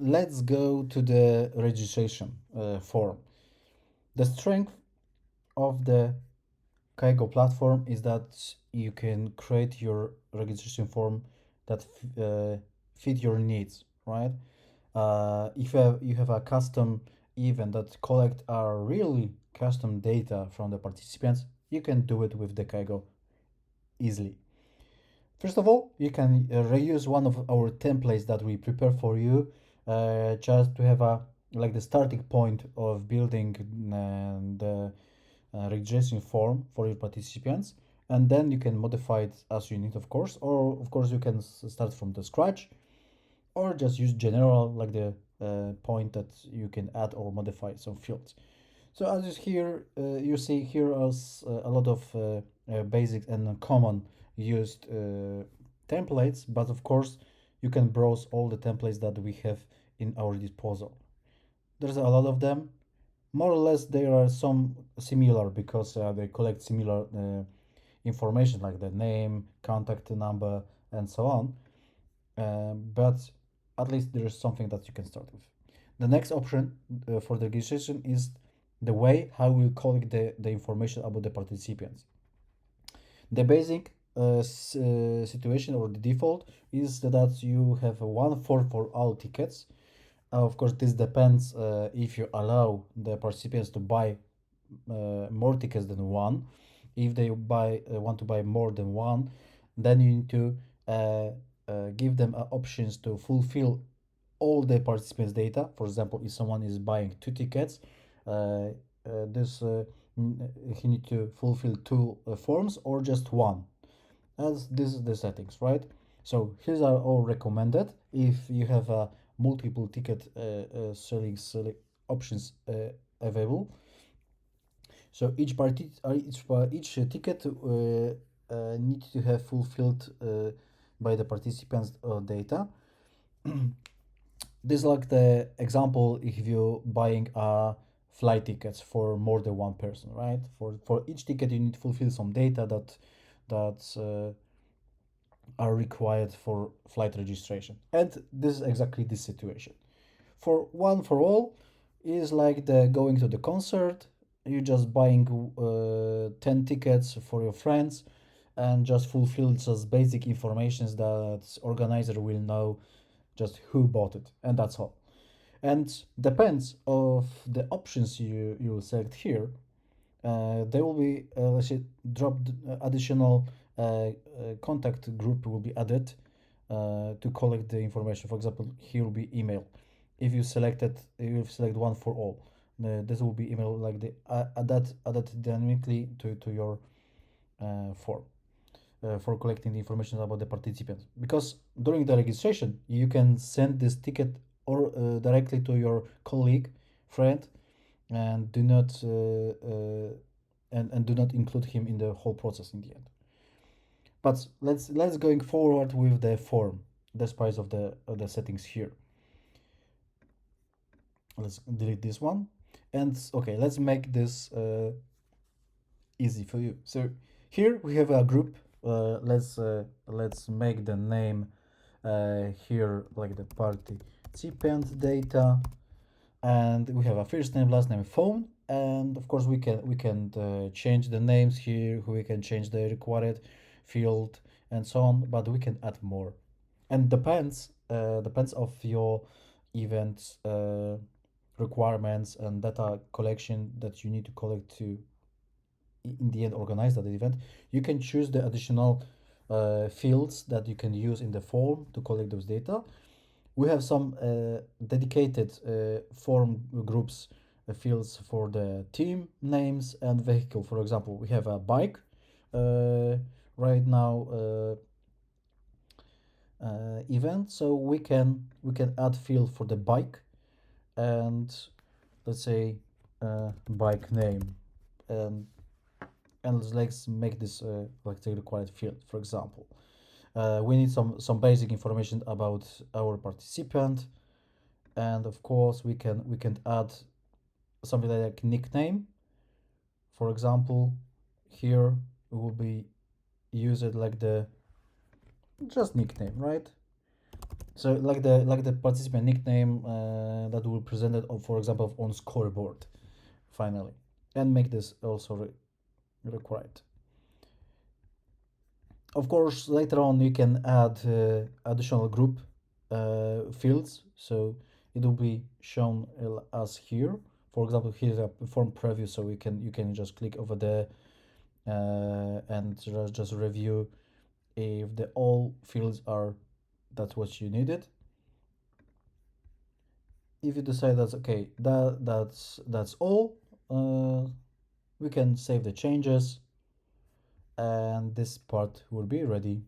let's go to the registration form. The strength of the KajGO platform is that you can create your registration form that fit your needs, right? If you have a custom event that collect a really custom data from the participants, you can do it with the KajGO easily. First of all, you can reuse one of our templates that we prepare for you, just to have a like the starting point of building the registration form for your participants, and then you can modify it as you need, of course, or of course you can start from the scratch, or just use general like the point that you can add or modify some fields. So as you see here as a lot of basic and common used templates, but of course you can browse all the templates that we have in our disposal. There's a lot of them. More or less, there are some similar because they collect similar information like the name, contact number, and so on. But at least there is something that you can start with. The next option for the registration is the way how we collect the information about the participants. The basic situation or the default is that you have one form for all tickets. Of course, this depends if you allow the participants to buy more tickets than one. If they want to buy more than one, then you need to give them options to fulfill all the participants' data. For example, if someone is buying two tickets, this he need to fulfill two forms or just one. As this is the settings, right? So here's are all recommended if you have multiple ticket selling options available. So each ticket needs to have fulfilled by the participants data. This is like the example if you're buying flight tickets for more than one person, right? For each ticket you need to fulfill some data that are required for flight registration, and this is exactly this situation. For one for all is like the going to the concert. You just buying 10 tickets for your friends and just fulfill just basic informations that organizer will know just who bought it, and that's all. And depends of the options you will select here, there will be let's say dropped additional contact group will be added to collect the information. For example, here will be email. If you select one for all, this will be email like the added dynamically to your form for collecting the information about the participants. Because during the registration, you can send this ticket or directly to your colleague, friend, and do not include him in the whole process in the end. But let's going forward with the form, despite of the settings here. Let's delete this one, and okay, let's make this easy for you. So here we have a group. Let's make the name here like the participant data, and we have a first name, last name, phone, and of course we can change the names here. We can change the required field and so on, but we can add more, and depends of your event requirements and data collection that you need to collect to in the end organize that event. You can choose the additional fields that you can use in the form to collect those data. We have some dedicated form groups fields for the team names and vehicle. For example, we have a bike uh, right now event, so we can add field for the bike, and let's say bike name, and let's make this like the required field. For example, we need some basic information about our participant, and of course we can add something like nickname. For example, here it will be used like the just nickname, right? So like the participant nickname that will present it, for example, on scoreboard finally, and make this also required. Of course, later on you can add additional group fields, so it will be shown as here. For example, here's a form preview, so you can just click over there and just review if the all fields are that's what you needed. If you decide that's okay, that's all, we can save the changes, and this part will be ready